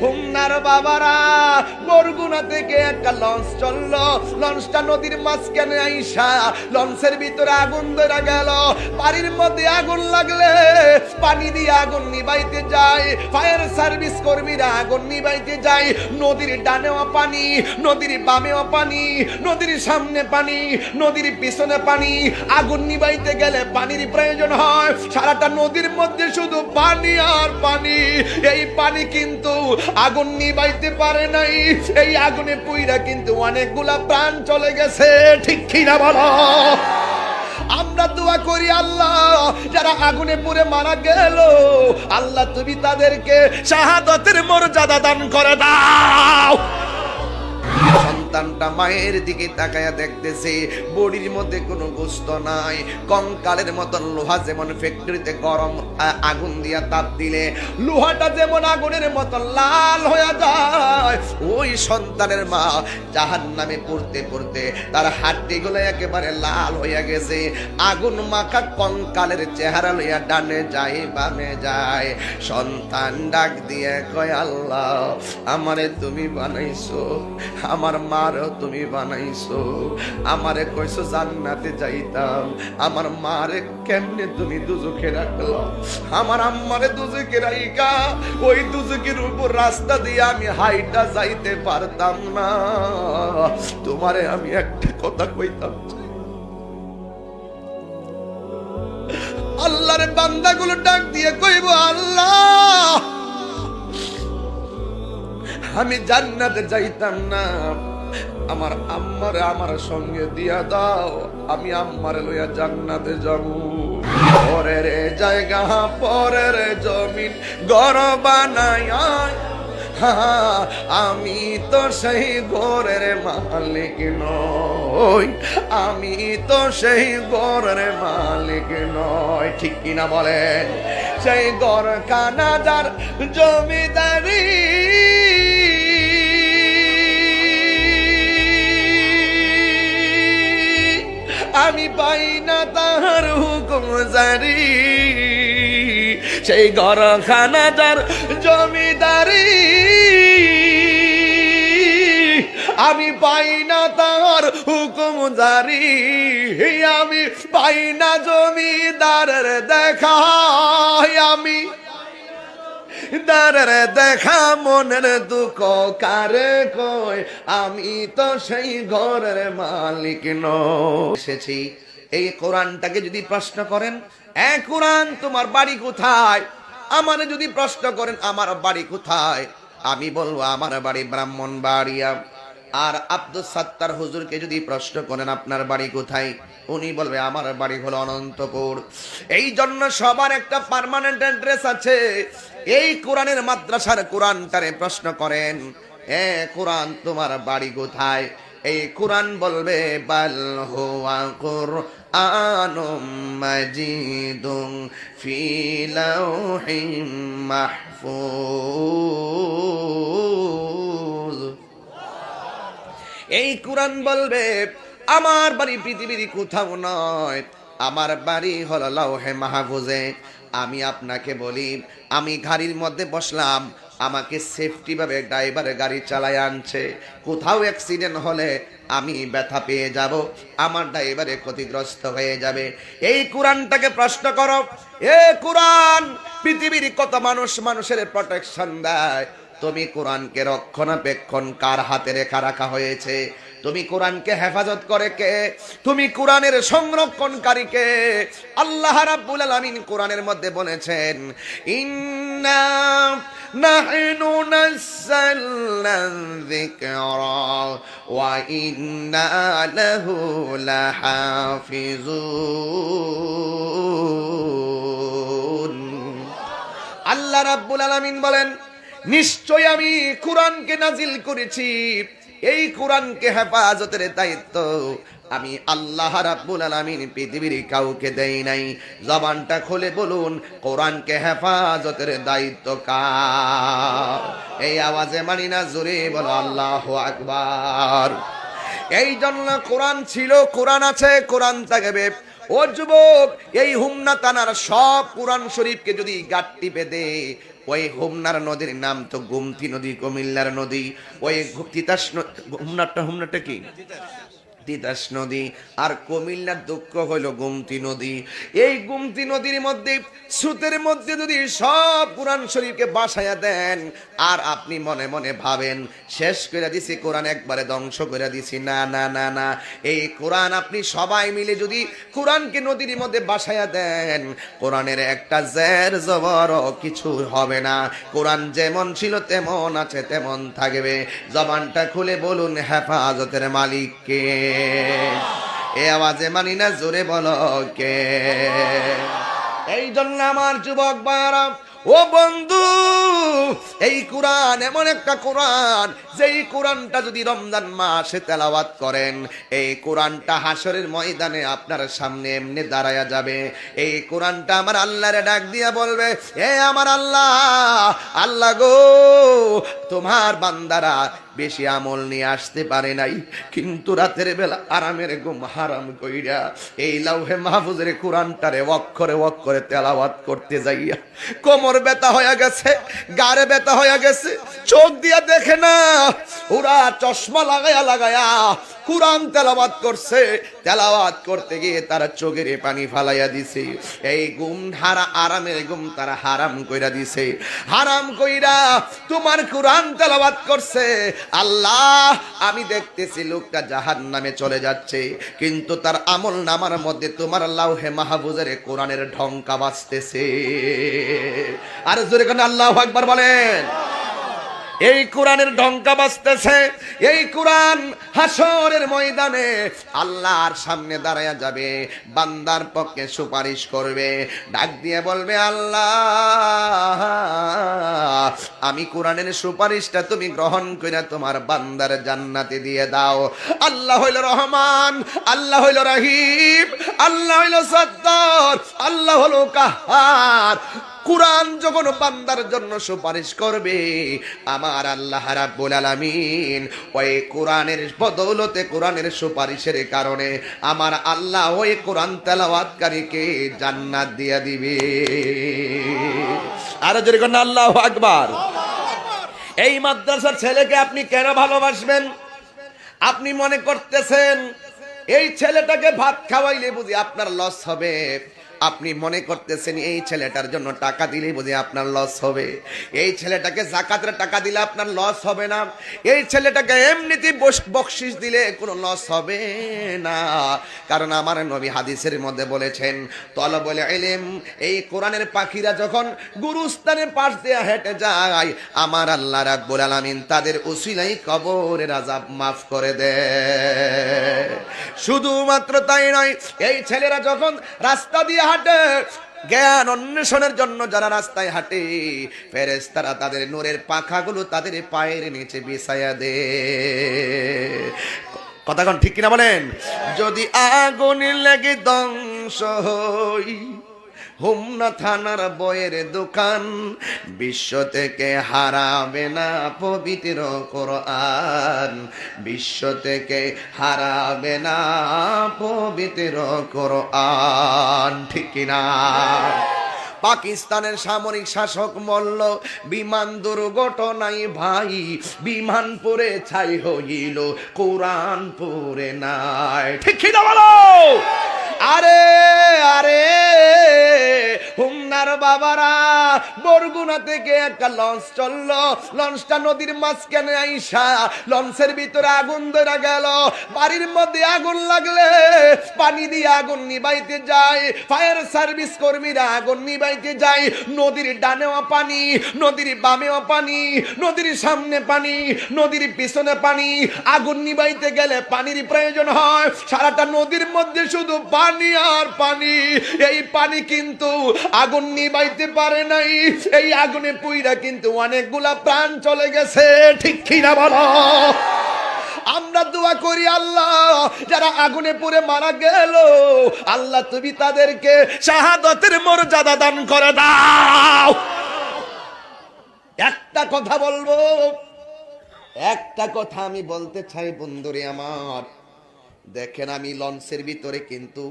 হুমনার বাবারা বরগুনা থেকে একটা লঞ্চ চললো, লঞ্চটা নদীর মাঝখানে আইসা লঞ্চের ভিতরে আগুন ধরে গেল। বাড়ির মধ্যে আগুন লাগলে পানি দিয়ে আগুন নিভাইতে যায়, ফায়ার সার্ভিস কর্মীরা আগুন নিভাইতে যায়। নদীর ডানেও পানি, নদীর বামেও পানি, নদীর সামনে পানি, নদীর পিছনে পানি। আগুন নিভাইতে গেলে পানির প্রয়োজন হয়। সারাটা নদীর মধ্যে শুধু পানি আর পানি। এই পানি কিন্তু আগুন নিভাইতে পারে নাই। এই আগুনে পুইরা কিন্তু অনেকগুলা প্রাণ চলে গেছে, ঠিক কিনা বলো? আমরা দোয়া করি, আল্লাহ যারা আগুনে পুড়ে মারা গেল, আল্লাহ তুমি তাদেরকে শাহাদাতের মর্যাদা দান করে দাও। সন্তানটা মায়ের দিকে তাকায়া দেখতেছে, বডির মধ্যে কোনো গোস্ত নাই, কঙ্কালের মতন। লোহা যেমন ফ্যাক্টরিতে গরম আগুন দিয়া তাপ দিলে লোহাটা যেমন আগুনের মতন লাল হয়ে যায়, ওই সন্তানের মা জাহান্নামে পড়তে পড়তে তার হাড্ডিগুলো একেবারে লাল হয়ে গেছে। আগুন মাখা কঙ্কালের চেহারা লইয়া ডানে যায় বামে যায়। সন্তান ডাক দিয়ে কয়, আল্লাহ আমারে তুমি বানাইছো, আমার মারও তুমি বানাইছো, আমারে কইছো জান্নাতে যাইতাম, আমার মারে কেমনে তুমি দুজকে রাখলো? আমার আম্মারে দুজকে রাইকা ওই দুজকের উপর রাস্তা দিয়ে আমি হাইটা যাইতে পারতাম না। তোমারে আমি একটা কথা কইতাম, আল্লাহর বান্দাগুলো ডাক দিয়ে কইব, আল্লাহ আমি জান্নাতে যাইতাম না, আমার আম্মারে আমার সঙ্গে দিয়া দাও, আমি আম্মারে লইয়া জান্নাতে যাব। পরের জায়গা পরের জমিন ঘর বানায়া, আমি তো সেই ঘরের মালিক নই, আমি তো সেই ঘরের মালিক নই, ঠিক কিনা বলেন? সেই ঘর খানা যার জমিদারি, আমি পাই না তাহার হুকুম জারি। সেই ঘরখানা যার জমিদারি, আমি পাই না তাহার হুকুম জারি। আমি পাই না জমিদারের দেখা, আমি দারের দেখা মনের দুঃখ কারে কই, আমি তো সেই ঘরের মালিক নই। এসেছি এই কোরআনটাকে যদি প্রশ্ন করেন, এ কোরআন তোমার বাড়ি কোথায়? আমারে যদি প্রশ্ন করেন আমার বাড়ি কোথায়, আমি বলবো আমার বাড়ি ব্রাহ্মণবাড়িয়া। আর আব্দুল সাত্তার হুজুরকে যদি প্রশ্ন করেন আপনার বাড়ি কোথায়, উনি বলবে আমার বাড়ি হলো অনন্তপুর। এই জন্য সবার একটা পার্মানেন্ট অ্যাড্রেস আছে। এই কোরআনের মাদ্রাসার কোরআনটারে প্রশ্ন করেন, এ কোরআন তোমার বাড়ি কোথায়? এই কোরআন বলবে বাল হুয়া কুরআনুম মাজিদুন ফি লাউহিম মাহফুজ। এই কোরআন বলবে আমার বাড়ি পৃথিবীর কোথাও নয়, আমার বাড়ি হলো লাউহে মাহফুজে। আমি আপনাকে বলি, আমি গাড়ির মধ্যে বসলাম, আমাকে সেফটি ভাবে ড্রাইভার গাড়ি চালায় আনছে। কোথাও অ্যাক্সিডেন্ট হলে আমি ব্যথা পেয়ে যাব, আমার ড্রাইভারে ক্ষতিগ্রস্ত হয়ে যাবে। এই কোরআনটাকে প্রশ্ন করো, এ কোরআন পৃথিবীর কত মানুষের প্রোটেকশন দেয়, তুমি কোরআনকে রক্ষণাবেক্ষণ কার হাতে রাখা হয়েছে? তুমি কোরআনকে হেফাজত করে কে? তুমি কোরআনের সংরক্ষণকারী কে? আল্লাহ রাব্বুল আলামিন কোরআনের মধ্যে বলেছেন, ইন্না নাহনু নাযালনা যিকরা ওয়া ইন্না লাহু লাহাফিজুন। আল্লাহ রাব্বুল আলামিন বলেন, নিশ্চয় আমি কোরআনকে নাজিল করেছি, এই কোরআনকে হেফাজতের দায়িত্ব আমি আল্লাহ রাব্বুল আলামিন পৃথিবীর কাউকে দেই নাই। জবানটা খুলে বলুন, কোরআনকে হেফাজতের দায়িত্ব কার? এই আওয়াজে মানি না, জোরে বলো আল্লাহু আকবার। এই জন্য কোরআন ছিল, কোরআন আছে, কোরআন থাকবে। ও যুবক, এই হুমনা থানার সব কোরআন শরীফকে যদি গাঁটটি বেঁধে ওই হোমনার নদীর নাম তো গোমতী নদী, কুমিল্লার নদী। ওই তিতাস হোমনারটা কি তিতাস নদী, আর কুমিল্লার দুঃখ হইল গোমতী নদী। এই গোমতী নদীর মধ্যে স্রোতের মধ্যে যদি সব কোরআন শরীফকে বাসায়া দেন, আর আপনি মনে মনে ভাবেন শেষ করে দিছি কোরআন, একবারে ধ্বংস করে দিছি, না না না না, এই কোরআন আপনি সবাই মিলে যদি কোরআনকে নদীর মধ্যে বাসায়া দেন, কোরআনের একটা জের জবর কিছু হবে না। কোরআন যেমন ছিল তেমন আছে তেমন থাকবে। জবানটা খুলে বলুন হেফাজতের মালিককে। এ আওয়াজে মানি না, জোরে বলো কে। এই জন্য আমার যুবক ভাইরা, ও বন্ধু, এই কোরআন এমন একটা কোরআন, যেই কোরআনটা যদি রমজান মাসে তেলাওয়াত করেন, এই কোরআনটা হাসরের ময়দানে আপনার সামনে এমনি দাঁড়ায়া যাবে। এই কোরআনটা আমার আল্লাহরে ডাক দিয়া বলবে, এ আমার আল্লাহ, আল্লাহ গো, তোমার বান্দারা বেশি আমল নিয়ে আসতে পারে নাই, কিন্তু রাতের বেলা আরামের ঘুম হারাম কইরা এই লাউহে মাহফুজের কোরআনটারে অক্ষরে অক্ষরে তেলাওয়াত করতে যাইয়া কোমর ব্যথা হয়ে গেছে, গাড়ে ব্যথা হয়ে গেছে, চোখ দিয়া দেখে না, ওরা চশমা লাগায়া লাগায়া কোরআন তেলাওয়াত করছে। তেলাওয়াত করতে গিয়ে তারা চোখের পানি ফালাইয়া দিছে। এই ঘুম আরামের ঘুম তারা হারাম কইরা দিছে। হারাম কইরা তোমার কোরআন তেলাওয়াত করছে। আল্লাহ, আমি দেখতেছি লোকটা জাহান্নামে চলে যাচ্ছে, কিন্তু তার আমল নামার মধ্যে তোমার লাউহে মাহফুজের কোরআনের ঢঙ্কা বাজতেছে। আর জোরে করে আল্লাহু আকবার বলেন। এই কোরআনের ঢঙ্কা বাজতেছে। এই কোরআন হাসরের ময়দানে আল্লাহর সামনে দাঁড়ায়া যাবে, বান্দার পক্ষে সুপারিশ করবে, ডাক দিয়ে বলবে, আল্লাহ, আমি কোরআনের সুপারিশটা তুমি গ্রহণ করে তোমার বান্দার জান্নাতে দিয়ে দাও। আল্লাহ হইল রহমান, আল্লাহ হইল রহিম, আল্লাহ হইল সত্তর, আল্লাহ হইল কাহার। কোরআন যখন বান্দার জন্য সুপারিশ করবে, আমার আল্লাহ রাব্বুল আলামিন ওই কোরআনের বদৌলতে, কোরআনের সুপারিশের কারণে আমার আল্লাহ ওই কোরআন তেলাওয়াতকারীকে জান্নাত দিয়ে দিবে। আর জোরে কোন আল্লাহু আকবার। এই মাদ্রাসার ছেলেকে আপনি কেন ভালোবাসবেন? আপনি মনে করতেছেন এই ছেলেটাকে ভাত খাওয়াইলে বুঝি আপনার লস হবে। আপনি মনে করতেছেন এই ছেলেটার জন্য টাকা দিলে বুঝি আপনার লস হবে। এই ছেলেটাকে যাকাতের টাকা দিলে আপনার লস হবে না। এই ছেলেটাকে এমনিতে বকশিশ দিলে কোনো লস হবে না। কারণ আমার নবী হাদিসের মধ্যে বলেছেন, তলবুল ইলম, এই কোরআনের পাখিরা যখন গুরুস্থানের পাশ দিয়ে হেঁটে যায়, আমার আল্লাহ রাব্বুল আলামিন তাদের উসিলাই কবরের আযাব মাফ করে দেয়। শুধুমাত্র তাই নয়, এই ছেলেরা যখন রাস্তা দিয়ে হাঁটে, জ্ঞান অন্বেষণের জন্য যারা রাস্তায় হাঁটে, ফেরেশতারা তাদের নূরের পাখাগুলো তাদের পায়ের নিচে বিছায়া দেয়। কথা কোন ঠিক কিনা বলেন? যদি আগুন লেগে ধ্বংস হই, হোমনা থানার বইয়ের দোকান, বিশ্ব থেকে হারাবে না পবিত্র কোরআন, বিশ্ব থেকে হারাবে না পবিত্র কোরআন। ঠিক কিনা? পাকিস্তানের সামরিক শাসক মল্ল বিমান দুর্ঘটনায় ভাই, বিমান পড়ে ছাই হইল, কোরআন পড়ে নাই। ঠিক কিনা বলো? আরে আরে হুমনার বাবারা, বরগুনা থেকে একটা লঞ্চ চললো, লঞ্চটা নদীর মাঝখানে আইসা লঞ্চের ভিতরে আগুন ধরে গেল। বাড়ির মধ্যে আগুন লাগলে পানি দিয়ে আগুন নিবাইতে যায়, ফায়ার সার্ভিস কর্মীরা আগুন নিবাইতে যায়। নদীর ডানেও পানি, নদীর বামেও পানি, নদীর সামনে পানি, নদীর পিছনে পানি। আগুন নিবাইতে গেলে পানির প্রয়োজন হয়। সারাটা নদীর মধ্যে শুধু পানি আর পানি। এই পানি কিন্তু আগুন নিবাইতে পারে নাই। এই আগুনে পুইরা কিন্তু অনেকগুলা প্রাণ চলে গেছে। ঠিক কিনা বলো? আমরা দোয়া করি, আল্লাহ, যারা আগুনে পুড়ে মারা গেল, আল্লাহ তুমি তাদেরকে শাহাদাতের মর্যাদা দান করে দাও। একটা কথা বলবো, একটা কথা আমি বলতে চাই বন্ধুরে আমার। দেখেন, আমি লঞ্চের ভিতরে কিন্তু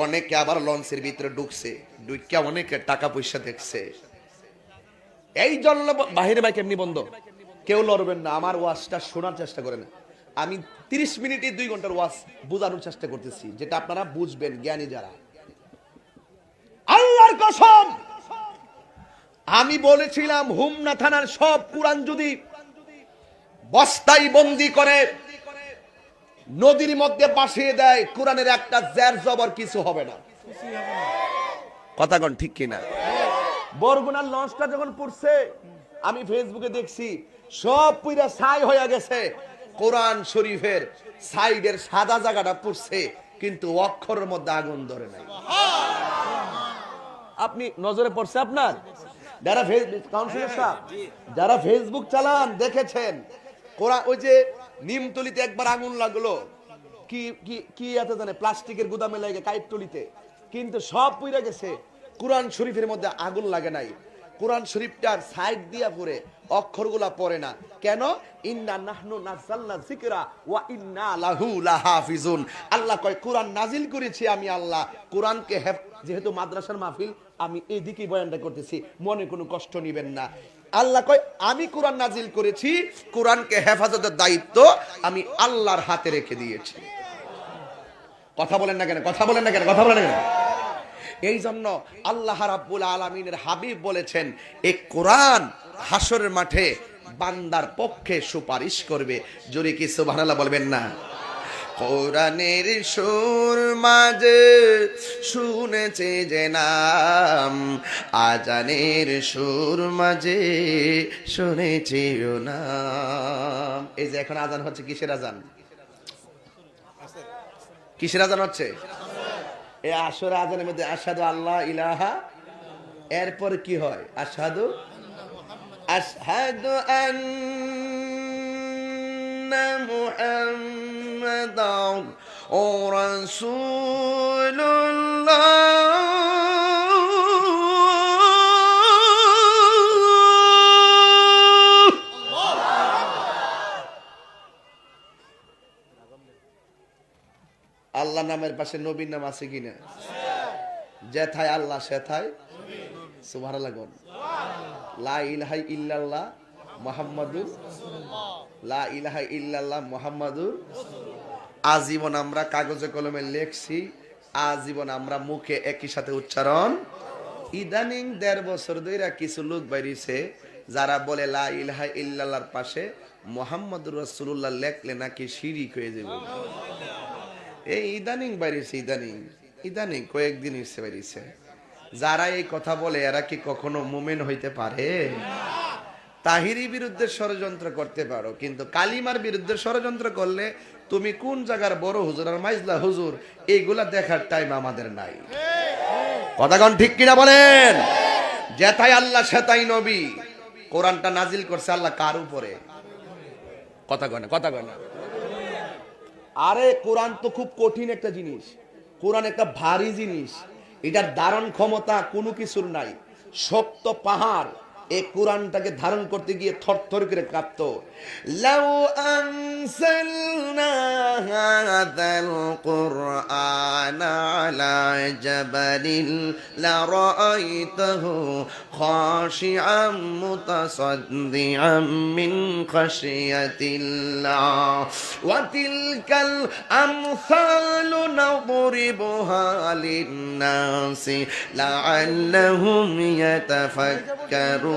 অনেকে আবার লঞ্চের ভিতরে ঢুকছে, ঢুকিয়া অনেকে টাকা পয়সা দেখছে। এই জন্য বাহিরে মাইক এমনি বন্ধ, কেউ লড়বেন না, আমার ওয়াজটা শোনার চেষ্টা করেন। আমি 30 মিনিটে 2 ঘন্টার ওয়াজ বোঝানোর চেষ্টা করতেছি, যেটা আপনারা বুঝবেন জ্ঞানী যারা। আল্লাহর কসম, আমি বলেছিলাম হুমনা থানার সব কোরআন যদি বস্তায় বন্দি করে নদীর মধ্যে ভাসিয়ে দেয়, কোরআনের একটা জের জবর কিছু হবে না। কথা কোন ঠিক কিনা? বরগুনার লঞ্চটা যখন পড়ছে, আমি ফেসবুকে দেখছি সব পুরা ছাই হয়ে গেছে, কোরআন শরীফের সাইডের সাদা জায়গাটা পড়ছে, কিন্তু অক্ষরের মধ্যে আগুন ধরে নাই। আপনি নজরে পড়ছে আপনার? যারা যারা ফেসবুক চালান দেখেছেন, কোরআন ওই যে নিমতলিতে একবার আগুন লাগলো, কি কি কি এত জানে প্লাস্টিকের গুদামে লাগে কাইটতলিতে, কিন্তু সব পুড়ে গেছে, কোরআন শরীফের মধ্যে আগুন লাগে নাই। কোরআন শরীফটার সাইড দিয়া পড়ে অক্ষরগুলা পড়ে না কেন? ইন্না নাহনু নাযালনা যিকরা ওয়া ইন্না লাহু লাহাফিজুন। আল্লাহ কয় কোরআন নাজিল করেছি আমি আল্লাহ, কোরআনকে যেহেতু মাদ্রাসার মাহফিল, আমি এদিকেই বয়ানটা করতেছি, মনে কোনো কষ্ট নেবেন না। আল্লাহ কয় আমি কোরআন নাজিল করেছি, কোরআনকে হেফাজতের দায়িত্ব আমি আল্লাহর হাতে রেখে দিয়েছি। কথা বলেন না কেন? কথা বলেন না কেন? কথা বলেন না কেন? এই জন্য আল্লাহ রাব্বুল আলামিনের হাবিব বলেছেন, এই কোরআন হাসরের মাঠে বান্দার পক্ষে সুপারিশ করবে। জোরে কি সুবহানাল্লাহ বলবেন না? কোরআনের সুর মাঝে শুনেছে যে নাম, আজানের সুর মাঝে শুনেছে ও নাম। এই যে এখন আজান হচ্ছে, কিসের আজান? কিসের আজান হচ্ছে? এই আসর আজানের মধ্যে আশহাদু আল্লাহ ইলাহা, এরপর কি হয়? আশহাদু আন্না মুহাম্মাদার রাসূলুল্লাহ। আল্লাহ নামের পাশে নবীর নাম আছে কিনা? যেথায় আল্লাহ সেথায় সুবহানাল্লাহ। লা ইলাহা ইল্লাল্লাহ মুহাম্মাদুর, লা ইলাহা ইল্লাল্লাহ মুহাম্মাদুর। আজীবন আমরা কাগজে কলমে লেখছি, আজীবন আমরা মুখে একই সাথে উচ্চারণ। ইদানিং 1.5 বছর ধরে কিছু লোক বাইরিছে যারা বলে লা ইলাহা ইল্লাল্লাহর পাশে মুহাম্মাদুর রাসূলুল্লাহ লেখলে নাকি শিরক হয়ে যাবে। এই ইদানিং বাইরেছে, ইদানিং কয়েকদিন এসে বাইরেছে। যারা এই কথা বলে এরা কি কখনো মুমিন হইতে পারে? তাহিরি বিরুদ্ধে ষড়যন্ত্র করতে পারো, কিন্তু কালিমার বিরুদ্ধে ষড়যন্ত্র করলে তুমি কোন জায়গার বড় হুজুর আর মাইজলা হুজুর, এইগুলা দেখার টাইম আমাদের নাই। কথা কোন ঠিক কিনা বলেন? যেথাই আল্লাহ সেথাই নবী। কোরআনটা নাজিল করছে আল্লাহ কার উপরে? কথা কয় না, কথা কয় না। আরে কোরআন তো খুব কঠিন একটা জিনিস, কোরআন একটা ভারী জিনিস, এটার ধারণ ক্ষমতা কোনো কিছুর নাই। শক্ত পাহাড় এই কোরআনটাকে ধারণ করতে গিয়ে থরথর করে কাঁপতো। লাউ আনসালনা হাযাল কুরআনা আলা জাবালিন লারাআইতাহু খাশিআম মুতাসাদ্দিআম মিন খাশিয়াতিল্লাহ ওয়া তিলকাল আমসালু নাদরিবুহা লিন-নাসি লাআল্লাহুম ইয়াতাফাক্কারুন।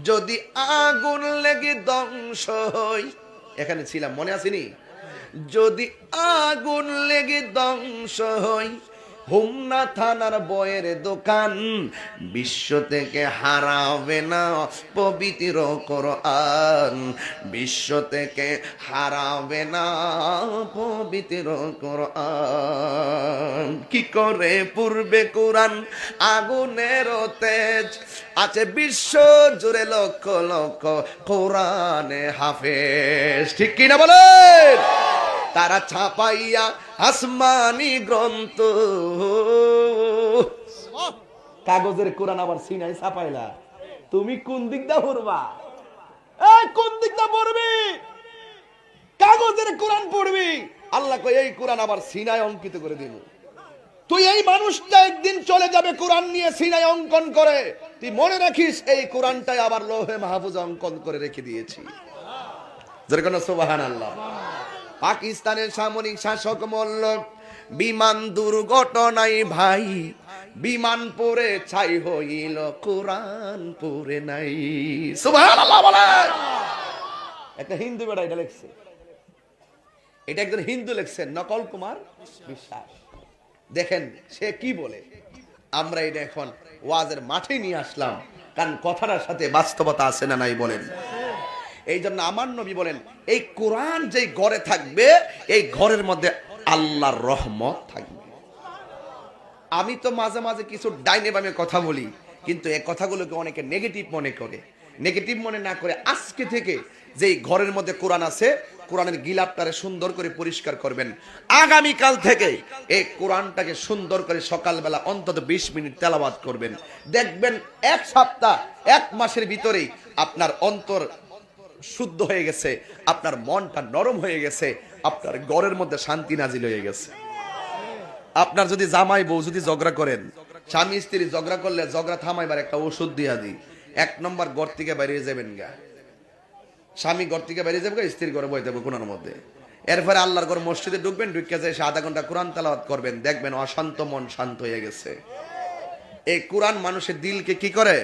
যদি আগুন লেগে ধ্বংস হই, এখানে ছিলাম মনে আসেনি? যদি আগুন লেগে ধ্বংস হই, হোমনা থানার বয়ের দোকান বিশ্ব থেকে হারাবে না পবিত্র কোরআন, বিশ্ব থেকে হারাবে না পবিত্র কোরআন। কি করে পূর্বে কোরআন আগুনের তেজ, আছে বিশ্ব জুড়ে লক্ষ লক্ষ কোরআনে হাফেজ। ঠিক কিনা বলেন? তারা ছাপাইয়া আসমানি গ্রন্থ, কাগজের কোরআন আবার সিনাই ছাপাইলা। তুমি কোন দিক দা পড়বা? এই কোন দিক দা পড়বি? কাগজের কোরআন পড়বি? আল্লাহ কয় এই কোরআন আবার সিনায় অঙ্কিত করে দিল। তুই এই মানুষটা একদিন চলে যাবে কোরআন নিয়ে সিনায় অঙ্কন করে, তুই মনে রাখিস এই কোরআনটাই আবার লোহে মাহফুজ অঙ্কন করে রেখে দিয়েছি। যেরকম সুবহানাল্লাহ। পাকিস্তানের সামরিক শাসক বলল, বিমান দুর্ঘটনায় ভাই বিমান পড়ে ছাই হইল, কোরআন পড়ে নাই। সুবহানাল্লাহ বলেন। একটা হিন্দু বেটা এটা লিখছে, এটা একজন হিন্দু লিখছেন, নকল কুমার বিশ্বাস। দেখেন সে কি বলে। আমরা এটা এখন ওয়াজের মাঠে নিয়ে আসলাম, কারণ কথাটার সাথে বাস্তবতা আছে না নাই বলেন। এই জন্য আমার নবী বলেন, এই কোরআন যেই ঘরে থাকবে এই ঘরের মধ্যে আল্লাহর রহমত থাকবে। আমি তো মাঝে মাঝে কিছু ডাইনে বামে কথা বলি, কিন্তু এই কথাগুলোকে অনেকে নেগেটিভ মনে করে। নেগেটিভ মনে না করে আজকে থেকে যেই ঘরের মধ্যে কোরআন আছে, কোরআনের গিলাপটারে সুন্দর করে পরিষ্কার করবেন। আগামীকাল থেকে এই কোরআনটাকে সুন্দর করে সকালবেলা অন্তত 20 মিনিট তেলাওয়াত করবেন। দেখবেন এক সপ্তাহ 1 মাসের ভিতরেই আপনার অন্তর শুদ্ধ হয়ে গেছে, আপনার মনটা নরম হয়ে গেছে, আপনার ঘরের মধ্যে শান্তি নাজিল হয়ে গেছে। আপনার যদি জামাই বউ যদি ঝগড়া করেন, স্বামী স্ত্রী ঝগড়া করলে ঝগড়া থামাইবার একটা ওষুধ দিয়া দিই। 1 নম্বর, ঘর থেকে বেরিয়ে যাবেন গা। স্বামী ঘর থেকে বেরিয়ে যাবে, স্ত্রীর ঘরে বইতে হবে কোনার মধ্যে। এরপরে আল্লাহর ঘর মসজিদে ঢুকবেন, ঢুকে যায় 1/2 ঘন্টা কোরআন তেলাওয়াত করবেন, দেখবেন অশান্ত মন শান্ত হয়ে গেছে। এই কোরআন মানুষের দিলকে কি করে?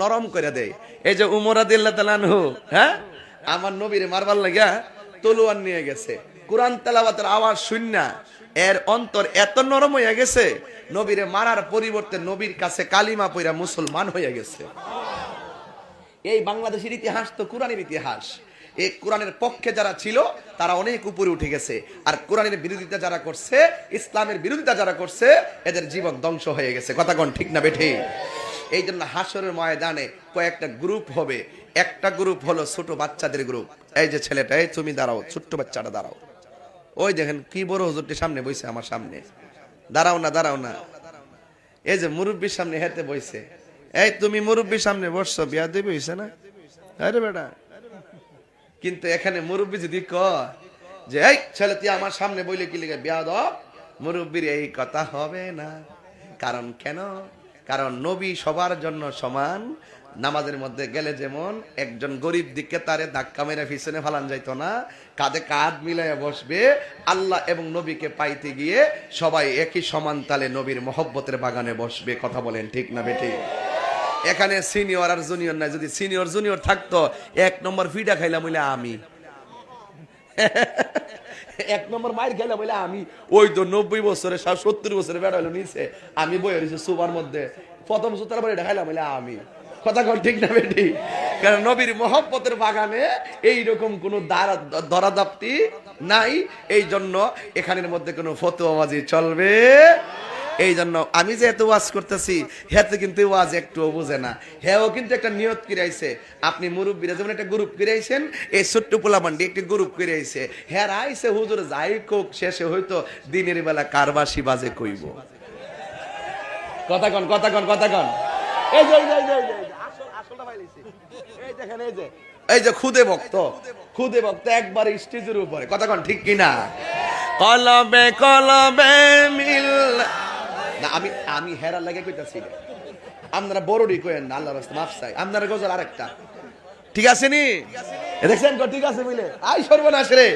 নরম করে দেয়। এই যে উমর রাদিয়াল্লাহু তাআলা আনহু, হ্যাঁ, আমার নবীর মারবার লাগা তলোয়ার নিয়ে গেছে, কোরআন তেলাওয়াতের আওয়াজ শুননা এর অন্তর এত নরম হয়ে গেছে, নবীরে মারার পরিবর্তে নবীর কাছে কালিমা পড়া মুসলমান হয়ে গেছে। এই বাংলাদেশের ইতিহাস তো কোরআনের ইতিহাস। এই কোরআনের পক্ষে যারা ছিল তারা অনেক উপরে উঠে গেছে, আর কোরআনের বিরোধিতা যারা করছে, ইসলামের বিরোধিতা যারা করছে, এদের জীবন ধ্বংস হয়ে গেছে। কথা কোন ঠিক না বেঠি? এই জন্য হাসরের ময়দানে কয়েকটা গ্রুপ হবে। একটা গ্রুপ হলো ছোট বাচ্চাদের গ্রুপ। এই যে ছেলেটা, এই তুমি দাঁড়াও, ছোট্ট বাচ্চাটা দাঁড়াও। ওই দেখেন কি বড় হুজুরটি সামনে বইছে, আমার সামনে। দাঁড়াও না, দাঁড়াও না। এই যে মুরব্বীর সামনে হেঁটে বইছে, এই তুমি মুরব্বীর সামনে বসছো, বিয়া দিবি হইছে না? আরে বেটা, কিন্তু এখানে মুরব্বী যদি কয় যে এই ছেলে তুই আমার সামনে বইলে কি লিখে বিয়া দাও, মুরব্বীর এই কথা হবে না। কারণ কেন? কারণ নবী সবার জন্য সমান। নামাজের মধ্যে গেলে যেমন একজন গরিব দিকে তারে ধাক্কা মেরে পিছনে ফালান যাইতো না, কাঁধে কাঁধ মিলাইয়া বসবে। আল্লাহ এবং নবীকে পাইতে গিয়ে সবাই একই সমান তালে নবীর মহব্বতের বাগানে বসবে। কথা বলেন ঠিক না বেটি? এখানে সিনিয়র আর জুনিয়র নাই। যদি সিনিয়র জুনিয়র থাকতো, 1 নম্বর ফিডা খাইলাম বলে আমি, 1 নম্বর মাইর খাইলাম বলে আমি। ওই তো 90 বছরে 70 বছরে বেড়া হলো নিচে, আমি বই হয়েছি সুবার মধ্যে, প্রথম সুতার পরে খাইলাম বলে আমি। কথা কর ঠিক না বেটি? কারণ নবীর মহব্বতের বাগানে এইরকম কোন দরাদাপ্তি নাই। এই জন্য এখানের মধ্যে কোনো ফতোয়াবাজি চলবে। এই জন্য আমি যে এত ওয়াজ করতেছি, হেতে কিন্তু ওয়াজ একটু বুঝে না। হ্যাঁ, কিন্তু একটা নিয়ত কিরাইছে। আপনি মুরব্বীরা যেমন একটা গ্রুপ কিরাইছেন, এই ছোট্ট পোলাপান্ডি একটি গ্রুপ কিরাইছে। হ্যাঁ আইছে হুজুর যাই কোক, শেষে হয়তো দিনের বেলা কারবাসি বাজে কইব। কথা কন, কথা কন, কথা কন। এই যে আসলটা পাইলাইছে। এই দেখেন, এই যে খুদে ভক্ত, খুদে ভক্ত একবারে স্টেজের উপরে। কথা কন ঠিক কিনা? কলবে কলবে মিল না। আমি হেরার লাগে কইতাছি, আপনারা বড়ডি কইেন না, আল্লাহর রাস্তা মাফ চাই। আপনারা গজল আরেকটা ঠিক আছে নি? দেখছেন ঠিক আছে বুঝলে? আই সর্বনাশ রে,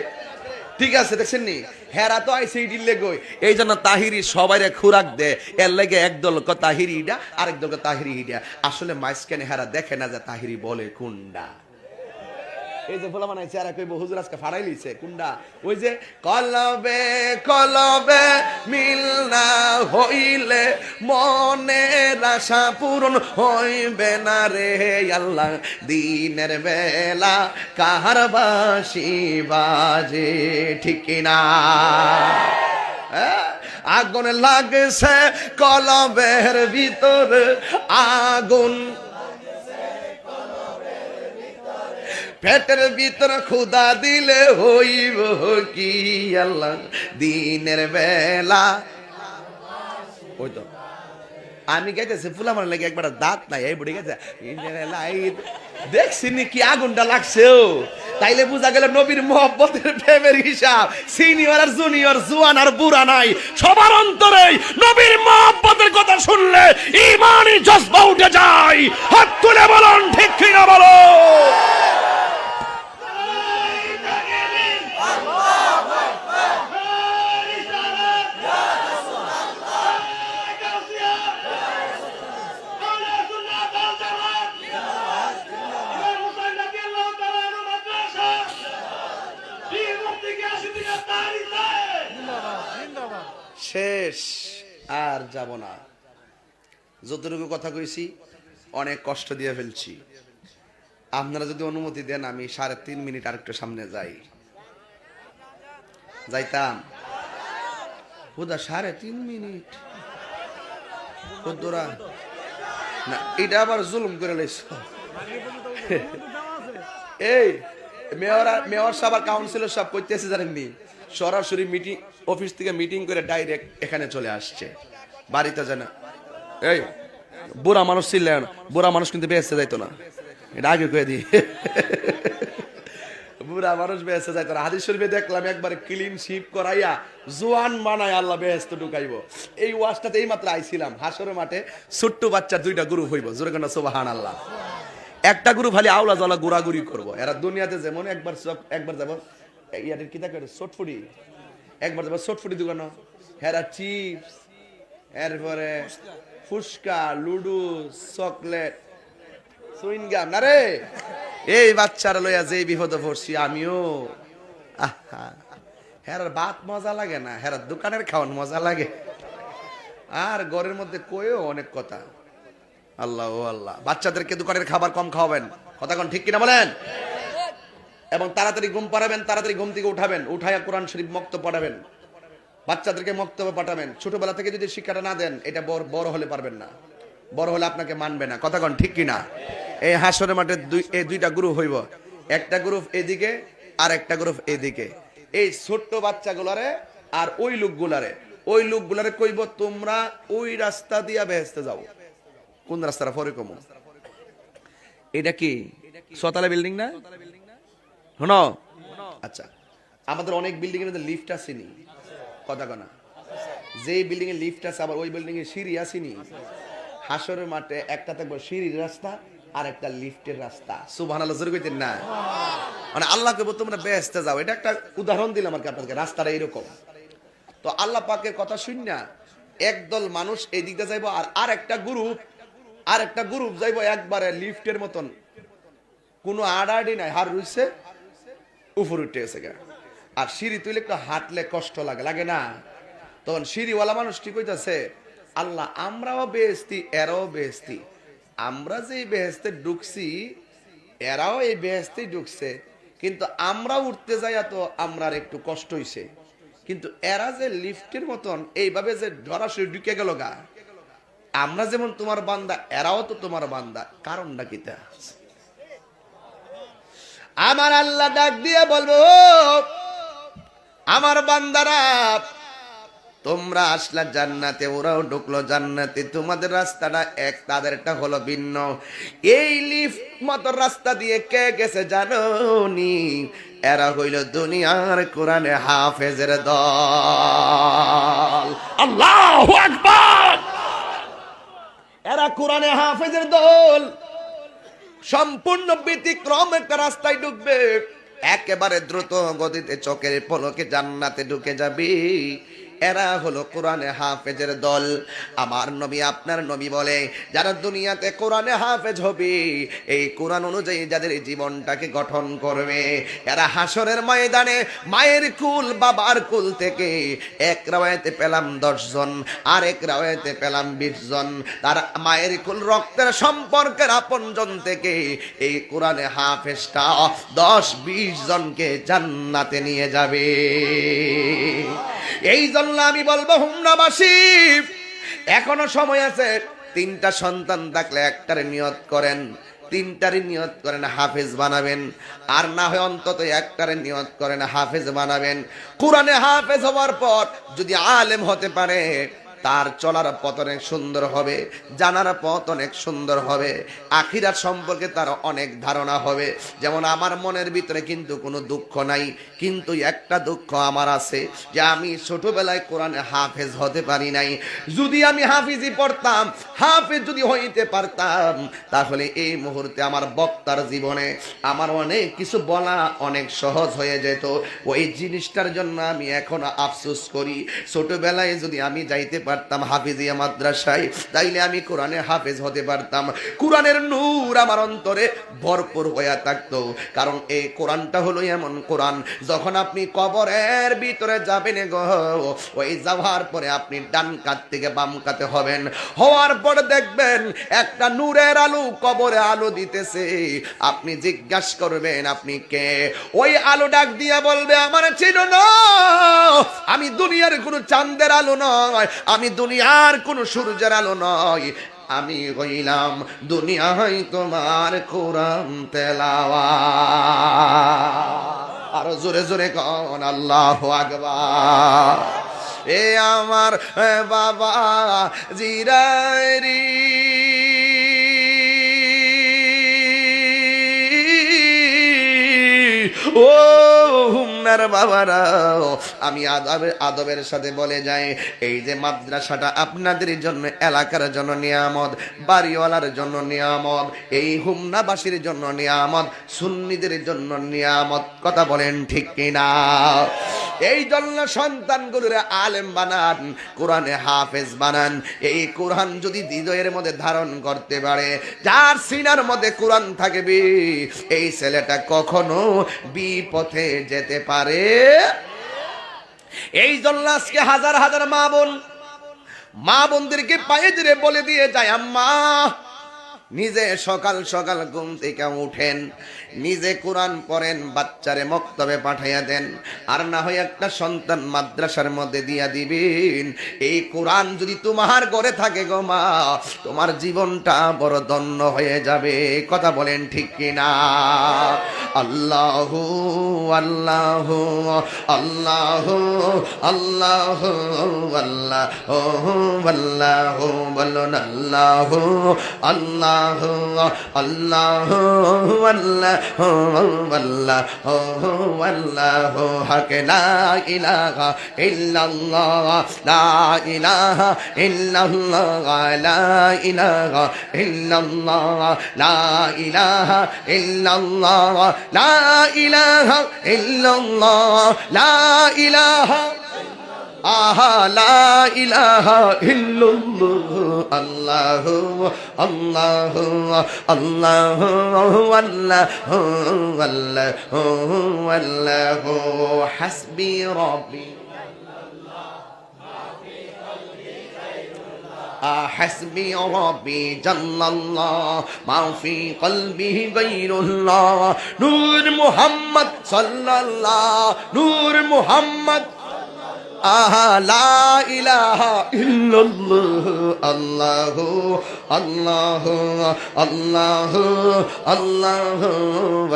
ঠিক আছে দেখছেন নি? হেরা তো আইসে ইডির লেগই। এই জন্য তাহিরি সবাইরে খুরাক দে, এর লেগে একদল ক তাহিরি ইডা, আরেক দল ক তাহিরি ইডা। আসলে মাইসকেনে হেরা দেখে না যে তাহিরি বলে কুন্ডা। এই যে বলা মানে চেহারা কইব হুজুর আজকে ফাড়াই লিছে কুন্ডা। ওই যে কলবে কলবে মিল না হইলে মনের আশা পূরণ হইবে না রে আল্লাহ। দিনের বেলা কাহার বাঁশি বাজে, ঠিক না? আগুন লাগছে কলবের ভিতর, আগুন পেটের ভিতর ক্ষুধা দিলে হইব কি আল্লাহ। দিনের বেলা ওই তো আমি গাইতেছি ফুলা মানে লাগে একবার দাঁত নাই, এই বুড়ি গেছে দেখছিনি কি আগুনটা লাগছে তাইলে বোঝা গেল নবীর মোহব্বতের প্রেমের হিসাব সিনিয়র আর জুনিয়র জুয়ান আর বুড়া নাই সবার অন্তরে নবীর মোহব্বতের কথা শুনলে ঈমানি জজবা উঠে যায় হাত তুলে বলুন ঠিক কিনা বলো শেষ আর যাব না যতটুকু কথা কইছি অনেক কষ্ট দিয়ে ফেলছি আপনারা যদি অনুমতি দেন আমি 3.5 মিনিট আর একটু সামনে যাইতাম হুদা 3.5 মিনিট কতরা না এটা আবার জুলুম করে লইছ এই মেয়র সাহেব আর কাউন্সিলর সাহেব কইতেছে জানেননি সরাসরি মিটিং অফিস থেকে মিটিং করে ডাইরেক্ট এখানে চলে আসছে বাড়িতে জানা এই বুড়া মানুষ ছিলেন বুড়া মানুষ কিন্তু বেহেস্তে যাইতো না এটা আগে কয়ে দিই বুড়া মানুষ বেহেস্তে যাইতো না হাদিস শরীফে দেখলাম একবার ক্লিন শিপ করাইয়া জোয়ান বানায় আল্লাহ বেহেস্তে ঢুকাইবো এই ওয়াজটাতে এই মাত্র আইছিলাম হাসরের মাঠে ছোট্ট বাচ্চা 2টা গ্রুপ হইব জোরে কোন সুবহানাল্লাহ একটা গ্রুপ খালি আওলা জ্বালা গুড়াগুড়ি করবো এরা দুনিয়াতে যেমন একবার যাব ইয়াদের কিতা করে শর্টফুডি একবার যাবো শর্টফুডি দোকান হেরা চিপস এরপরে ফুচকা লুডু চকলেট সুইনগাম না রে এই বাচ্চারা লইয়া যে বিপদে পড়ছি আমিও হেরার ভাত মজা লাগে না হেরার দোকানের খাওয়ান মজা লাগে আর ঘরের মধ্যে কয়েও অনেক কথা আল্লাহ ও আল্লাহ বাচ্চাদেরকে দোকানের খাবার কম খাওয়াবেন কথা কোন ঠিক কিনা বলেন এবং তাড়াতাড়ি ঘুম পাড়াবেন তাড়াতাড়ি ঘুম থেকে উঠাবেন উঠাইয়া কোরআন শরীফ মক্তব পড়াবেন বাচ্চাদেরকে মক্তবে পাঠাবেন ছোটবেলা থেকে যদি শিক্ষাটা না দেন এটা বড় হলে পারবেন না বড় হলে আপনাকে মানবে না কথা কোন ঠিক কিনা এই হাসরের মাঠে 2টা গ্রুপ হইব একটা গ্রুপ এদিকে আর একটা গ্রুপ এদিকে এই ছোট্ট বাচ্চাগুলারে আর ওই লোকগুলারে কইব তোমরা ওই রাস্তা দিয়া বেহেশতে যাও কোন রাস্তাটা পরে কম এটা কি ছতলা বিল্ডিং না শোনো আচ্ছা আমাদের অনেক বিল্ডিং এর মধ্যে লিফট আসেনি কথা কনা যে বিল্ডিং এ লিফট আছে আবার ওই বিল্ডিং এ সিঁড়ি আসেনি হাসরের মাঠে একটা থাকবে সিঁড়ির রাস্তা আর একটা লিফটের রাস্তা সুবহানাল্লাহ জোরে কইতেন না মানে আল্লাহ কইবো তোমরা বেহেশতে যাও এটা একটা উদাহরণ দিলাম আর কি আপনাদেরকে রাস্তাটা এরকম তো আল্লাহ পাকের কথা শুননা একদল মানুষ এই দিকটা যাইবো আর একটা গ্রুপ যাইবো একবারে লিফটের মতন কোনো আড়াআড়ি নাই হার রইছে উপরে উঠে গেছে আর সিঁড়ি তুলে একটু হাঁটলে কষ্ট লাগে না তখন সিঁড়িওয়ালা মানুষ ঠিক হইতাছে আল্লাহ আমরাও বেহেশতি এরাও বেহেশতি আমরা যে বেহেশতে ঢুকছি এরাও এই বেহেশতেই ঢুকছে কিন্তু আমরা উঠতে যাই তো আমরা একটু কষ্ট হইছে কিন্তু এরা যে লিফটের মতন এইভাবে যে ধরাশয়ী ঢুকে গেল গা আমরা যেমন তোমার বান্দা এরাও তো তোমার বান্দা কারণটা কিটা আমার আল্লাহ ডাক দিয়ে বলবো আমার বান্দারা তোমরা আসলা জান্নাতে ওরাও ঢুকলো জান্নাতে তোমাদের রাস্তাটা এক তাদেরটা হলো ভিন্ন এই লিফট মতো রাস্তা দিয়ে কে গেছে জানোনি এরা হইল দুনিয়ার কোরআনে হাফেজের দল আল্লাহু আকবার এরা কোরআনে হাফেজের দল সম্পূর্ণ ব্যতিক্রম একটা রাস্তায় ঢুকবে একেবারে দ্রুত গতিতে চোখের পলকে জান্নাতে ঢুকে যাবে এরা হলো কোরআনে হাফেজের দল আমার নবী আপনার নবী বলে যারা দুনিয়াতে কোরআনে হাফেজ হবে এই কোরআন অনুযায়ী যাদের জীবনটাকে গঠন করবে এরা হাসরের ময়দানে মায়ের কুল বাবার কুল থেকে এক রাওয়ায়াতে পেলাম 10 জন আর এক রাওয়ায়াতে পেলাম 20 জন তার মায়ের কুল রক্তের সম্পর্কের আপনজন থেকে এই কোরআনে হাফেজটা 10-20 জনকে জান্নাতে নিয়ে যাবে এই জন্য আমি বলবো হুমনাবাসী এখনো সময় আছে 3টা সন্তান থাকলে একটারে নিয়ত করেন 3টারই নিয়ত করেন হাফেজ বানাবেন আর না হয় অন্তত একটারে নিয়ত করেন হাফেজ বানাবেন কোরআনে হাফেজ হওয়ার পর যদি আলেম হতে পারে তার চলার পথ অনেক সুন্দর হবে, জানার পথ অনেক সুন্দর হবে, আখিরাত সম্পর্কে তার অনেক ধারণা হবে। যেমন আমার মনের ভিতরে কিন্তু কোনো দুঃখ নাই, কিন্তু একটা দুঃখ আমার আছে যে আমি ছোটবেলায় কোরআনে হাফেজ হতে পারি নাই। যদি আমি হাফিজি পড়তাম, হাফেজ যদি হইতে পারতাম, তাহলে এই মুহূর্তে আমার বক্তার জীবনে আমার অনেক কিছু বলা অনেক সহজ হয়ে যেত। ওই জিনিসটার জন্য আমি এখন আফসোস করি, ছোটবেলায় যদি আমি যাইতে পারতাম হাফিজিয়া মাদ্রাসায়, তাইলে আমি কোরআনে হাফেজ হতে পারতাম, কোরআনের নূর আমার অন্তরে ভরপুর হয়ে থাকতো। কারণ এই কোরআনটা হলো এমন কোরআন, যখন আপনি কবরের ভিতরে যাবেন গো, ওই যাওয়ার পরে আপনি ডান কাত থেকে বাম কাতে হবেন, হওয়ার পর দেখবেন একটা নূরের আলো কবরে আলো দিতেছে। আপনি জিজ্ঞাসা করবেন আপনি কে? ওই আলো ডাক দিয়া বলবে আমার চিনো না, আমি দুনিয়ার কোনো চাঁদের আলো নয়, আমি দুনিয়ার কোনো সূর্যের আলো নয়, আমি হইলাম দুনিয়ায় তোমার কোরআন তেলাওয়াত। আরো জোরে জোরে কোন আল্লাহু আকবার। এ আমার বাবা জিরাইরি ও হুমনার বাবারা, আমি আদবের সাথে বলে যাই, এই যে মাদ্রাসাটা আপনাদের জন্য, এলাকার জন্য নিয়ামত, বাড়িওয়ালার জন্য নিয়ামত, এই হুমনাবাসীর জন্য নিয়ামত, সুন্নিদের জন্য নিয়ামত। কথা বলেন ঠিক কিনা? এই জন্য সন্তানগুলোরে আলেম বানান, কোরআনে হাফেজ বানান। এই কোরআন যদি হৃদয়ের মধ্যে ধারণ করতে পারে, যার সিনার মধ্যে কোরআন থাকবে, এই ছেলেটা কখনো বিপথে যেতে পারে। এই জন্য আজকে হাজার হাজার মা বোনদেরকে পায়ে ধরে বলে দিয়ে যায়, আম্মা নিজে সকাল সকাল ঘুম থেকে উঠেন, নিজে কোরআন পড়েন, বাচ্চারে মক্তবে পাঠাইয়া দেন, আর না হয় একটা সন্তান মাদ্রাসার মধ্যে দিয়া দিবেন। এই কোরআন যদি তোমার ঘরে থাকে গো মা, তোমার জীবনটা বড় ধন্য হয়ে যাবে। কথা বলেন ঠিক কিনা? আল্লাহু আল্লাহু আল্লাহু আল্লাহু আল্লাহু আল্লাহু বলুন আল্লাহু আল্লাহ আল্লাহু আল্লাহু আল্লাহু আল্লাহু হক লা ইলাহা ইল্লাল্লাহ লা ইলাহা ইল্লাল্লাহ লা ইলাহা ইল্লাল্লাহ লা ইলাহা ইল্লাল্লাহ লা ইলাহা ইল্লাল্লাহ লা ইলাহা আহা লা ইলাহা ইল্লাল্লাহ আল্লাহু আল্লাহু আল্লাহু আল্লাহু আল্লাহু আল্লাহু হাসবি রব্বি حسبي ربي جل الله ما في قلبه غير الله نور محمد صلى الله نور محمد লা ইলাহা ইল্লাল্লাহ আল্লাহু আল্লাহু আল্লাহু আল্লাহু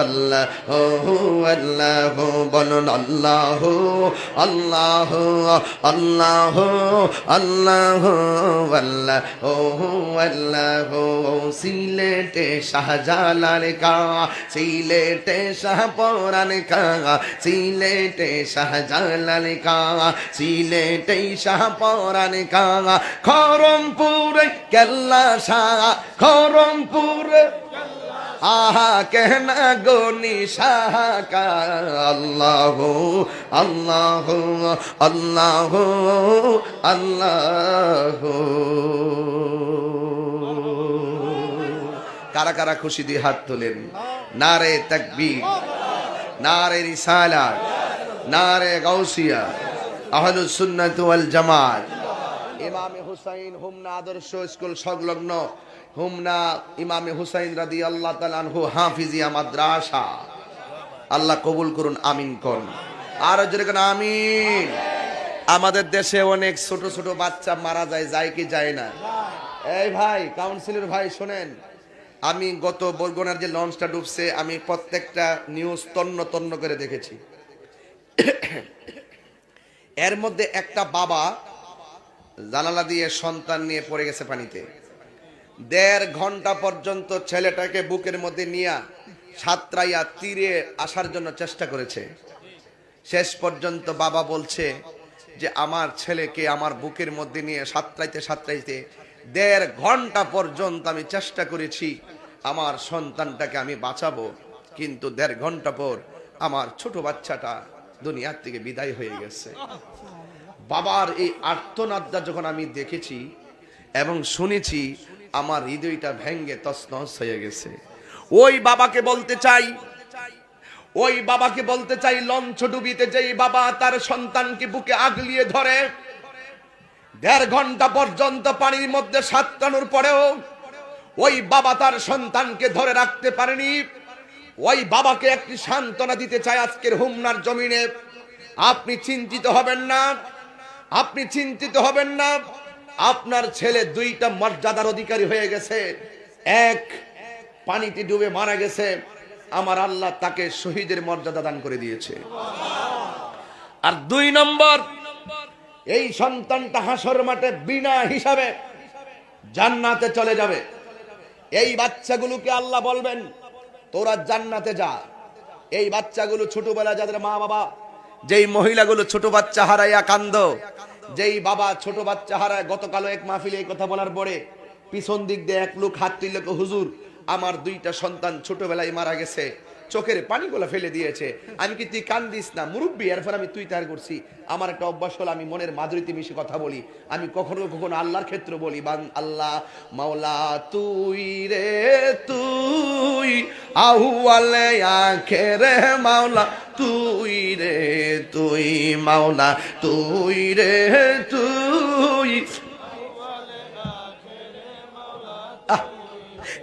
আল্লাহু আল্লাহু বলুন আল্লাহু আল্লাহু আল্লাহু আল্লাহু আল্লাহু আল্লাহু সিলেটে শাহজালাল কা, সিলেটে শাহপরান কা, সিলেটে শাহজালাল কা, সিলেটে শাহপরান কা, খরমপুরে কেল্লা শাহ, খরমপুরে আহা কেনা গনি শাহ কা। আল্লাহু আল্লাহু আল্লাহু আল্লাহু। কারা কারা খুশি দিয়ে হাত তোলেন? নারে তাকবীর, নারে রিসালাত, নারে গাউসিয়া, আহলুস সুন্নাত ওয়াল জামাত। ইমামে হুসাইন হুমনা আদর্শ স্কুল সংলগ্ন হুমনা ইমামে হুসাইন রাদিয়াল্লাহু তাআলা আনহু হাফিজিয়া মাদ্রাসা, আল্লাহ কবুল করুন, আমিন করুন। আর জোরে কোন আমিন। আমাদের দেশে অনেক ছোট ছোট বাচ্চা মারা যায়, যায় কি যায় না? এই ভাই কাউন্সিলর ভাই শোনেন, আমি গত বরগুনার যে লঞ্চটা ডুবছে, আমি প্রত্যেকটা নিউজ তন্ন তন্ন করে দেখেছি। এর মধ্যে একটা বাবা জানালা দিয়ে সন্তান নিয়ে পড়ে গেছে পানিতে। 1.5 ঘন্টা পর্যন্ত ছেলেটাকে বুকের মধ্যে নিয়ে সাঁতরাইয়া তীরে আসার জন্য চেষ্টা করেছে। শেষ পর্যন্ত বাবা বলছে যে আমার ছেলেকে আমার বুকের মধ্যে নিয়ে সাঁতরাইতে সাঁতরাইতে 1.5 ঘন্টা পর্যন্ত আমি চেষ্টা করেছি আমার সন্তানটাকে আমি বাঁচাবো, কিন্তু 1.5 ঘন্টা পর আমার ছোট বাচ্চাটা দুনিয়ার থেকে বিদায় হয়ে গেছে। বাবার এই আর্তনাদটা যখন আমি দেখেছি এবং শুনেছি, আমার হৃদয়টা ভেঙ্গে তছনছ হয়ে গেছে। ওই বাবাকে বলতে চাই লঞ্চ ডুবিতে যেই বাবা তার সন্তানকে বুকে আগলিয়ে ধরে 1.5 ঘন্টা পর্যন্ত পানির মধ্যে সাঁতরানোর পরেও ওই বাবা তার সন্তানকে ধরে রাখতে পারেনি। ওই বাবাকে একটি সান্ত্বনা দিতে চাই আজকের হোমনার জমিনে। আপনি চিন্তিত হবেন না, আপনার ছেলে 2টা মর্যাদার অধিকারী হয়ে গেছে। 1, পানিতে ডুবে মারা গেছে, আমার আল্লাহ তাকে শহীদের মর্যাদা দান করে দিয়েছে। আর 2 নম্বর, এই সন্তানটা হাসর মাঠে বিনা হিসাবে জান্নাতে চলে যাবে। এই বাচ্চাগুলোকে আল্লাহ বলবেন তোরা জান্নাতে যা। এই বাচ্চাগুলো ছোটবেলা যাদের মা বাবা, যেই মহিলাগুলো ছোট বাচ্চা হারাইয়া কান্দ, যেই বাবা ছোট বাচ্চা হারায়, গতকালও এক মাহফিলে এই কথা বলার পরে পিছন দিক দিয়ে এক লোক হাত তুলল, হুজুর আমার 2টা সন্তান ছোটবেলায় মারা গেছে, চোখের পানিগুলো ফেলে দিয়েছে। আমি কি তুই কান্দিস না মুরব্বী? এরপর আমি তুই তার করছি। আমার একটা অভ্যাস হলো, আমি মনের মাধুরীতে মিশে কথা বলি। আমি কখনো কখনো আল্লাহর ক্ষেত্র বলি, আল্লাহ মাওলা তুই রে তুই, আউয়ালে আখেরে মাওলা তুই রে তুই, মাওলা তুই রে তুই।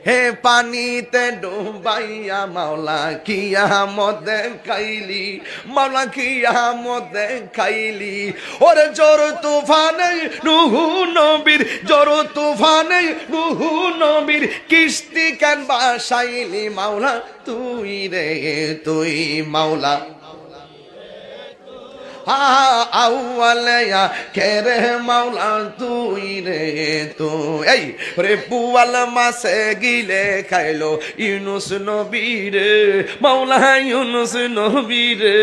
হে পানিতে ডুবাইয়া মাওলা কিয়ামত দেখাইলি, মাওলা কিয়ামত দেখাইলি। ওরে জোর তুফানে নুহু নবীর কিস্তি কেন বাসাইলি, মাওলা তুই রে তুই, মাওলা আউয়ালিয়া কেরে মাওলা তুই রে তুই। এই রে পুয়াল মাসে গিলে খাইলো ইউনুস নবী রে, মাওলা ইউনুস নবী রে।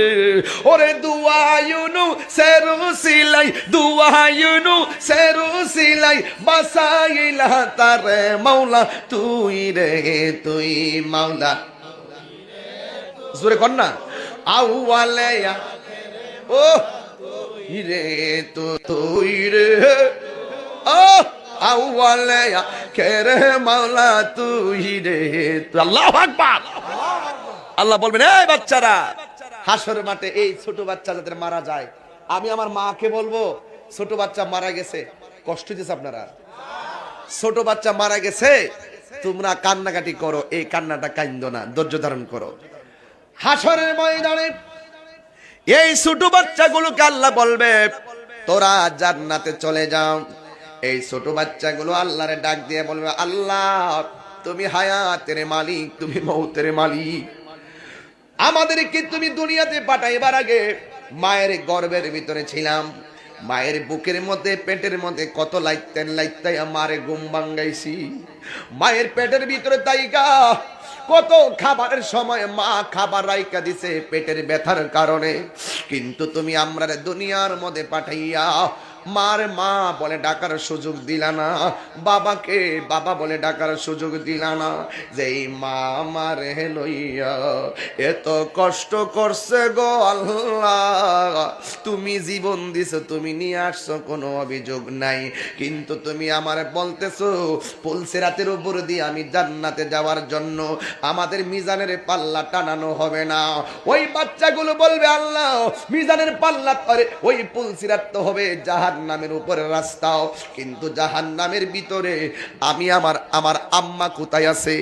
ওরে দুয়া ইউনু সিলাই বাসাইলা তারে, মাওলা তুই রে তুই, মাওলা জোরে কর না, আউয়ালিয়া ও রে তুই রে, ও আউয়ালে কেরে মাওলা তুই রে। আল্লাহু আকবার। আল্লাহ বলবেন এই বাচ্চারা, হাসর মাঠে এই ছোট বাচ্চা যাদের মারা যায়, আমি আমার মাকে বলবো ছোট বাচ্চা মারা গেছে, কষ্ট দিয়েছে আপনারা, ছোট বাচ্চা মারা গেছে, তোমরা কান্নাকাটি করো, এই কান্নাটা কাইন্দো না, ধৈর্য ধারণ করো। হাসরের ময়দানে এই ছোট বাচ্চাগুলোকে আল্লাহ বলবে তোরা জান্নাতে চলে যাও। এই ছোট বাচ্চাগুলো আল্লাহরে ডাক দিয়ে বলবে, আল্লাহ তুমি হায়াতের মালিক, তুমি মৌতের মালিক, আমাদেরকে তুমি দুনিয়াতে পাঠাইবার আগে মায়ের গর্ভের ভিতরে ছিলাম, মায়ের বুকের মধ্যে পেটের মধ্যে কত লাইতাই আমারে ঘুম ভাঙ্গাইছি, মায়ের পেটের ভিতরে তাইকা কত খাবারের সময় মা খাবার রাইকা দিছে পেটের ব্যথার কারণে, কিন্তু তুমি আমরা দুনিয়ার মধ্যে পাঠাইয়া মার মা বলে ডাকার সুযোগ দিলা না, বাবাকে বাবা বলে ডাকার সুযোগ দিলা না। যেই মা আমারে লইয়া এত কষ্ট করছে গো আল্লাহ, তুমি জীবন দিছো, তুমি নিয়ে আসছো, কোনো অভিযোগ নাই, কিন্তু তুমি আমারে বলতেছো পুলসিরাতের উপর দিয়ে আমি জান্নাতে যাওয়ার জন্য আমাদের মিজানের পাল্লা টানানো হবে না। ওই বাচ্চাগুলো বলবে আল্লাহ মিজানের পাল্লা করে ওই পুলসিরাত তো হবে জাহান্নামের উপরে রাস্তাও, কিন্তু জাহান্নামের ভিতরে আমি আমার আম্মা কোথায় আছে?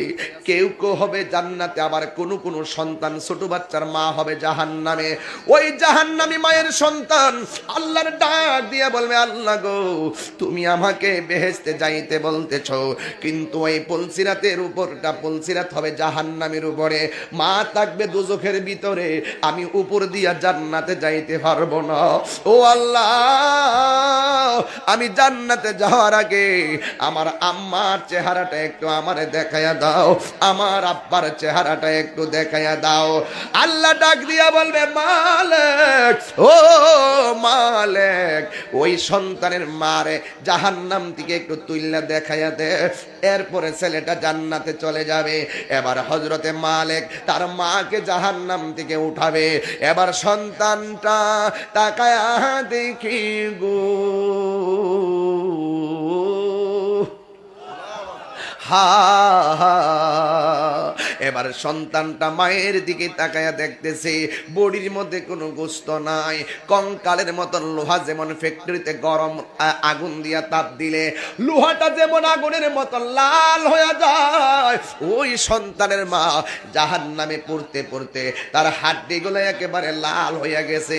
কেউ হবে জান্নাতে, আবার কোন সন্তান ছোট বাচ্চার মা হবে জাহান্নামে। ওই জাহান্নামী মায়ের সন্তান আল্লাহর ডাক দিয়ে বলবে আল্লাহ গো তুমি আমাকে বেহেশতে যাইতে বলতেছো, কিন্তু ওই পুলসিরাতের উপরটা পুলসিরাত হবে জাহান্নামের উপরে, মা থাকবে দোজখের ভিতরে, আমি উপর দিয়া জান্নাতে যাইতে পারবো না। ও আল্লাহ আল্লাহ আমি জান্নাতে যাওয়ার আগে আমার আম্মার চেহারাটা একটু আমারে দেখাইয়া দাও, আমার আব্বার চেহারাটা একটু দেখাইয়া দাও। আল্লাহ ডাক দিয়া বলবে মালিক, ও মালিক, ওই সন্তানের মারে জাহান্নাম থেকে একটু তুইল্লা দেখাইয়া দে, এরপরে ছেলেটা জান্নাতে চলে যাবে। এবার হযরতে মালিক তার মাকে জাহান্নাম থেকে উঠাবে। এবার সন্তানটা তাকায়া দেখি গো, এবার সন্তানটা মায়ের দিকে তাকায়া দেখতেছে বডির মধ্যে কোনো গোস্ত নাই, কঙ্কালের মতন লোহা যেমন ফ্যাক্টরিতে গরম আগুন দিয়া তাপ দিলে লোহাটা যেমন আগুনের মতন লাল হয়ে যায়, ওই সন্তানের মা জাহান্নামে পড়তে পড়তে তার হাড্ডিগুলো একেবারে লাল হইয়া গেছে।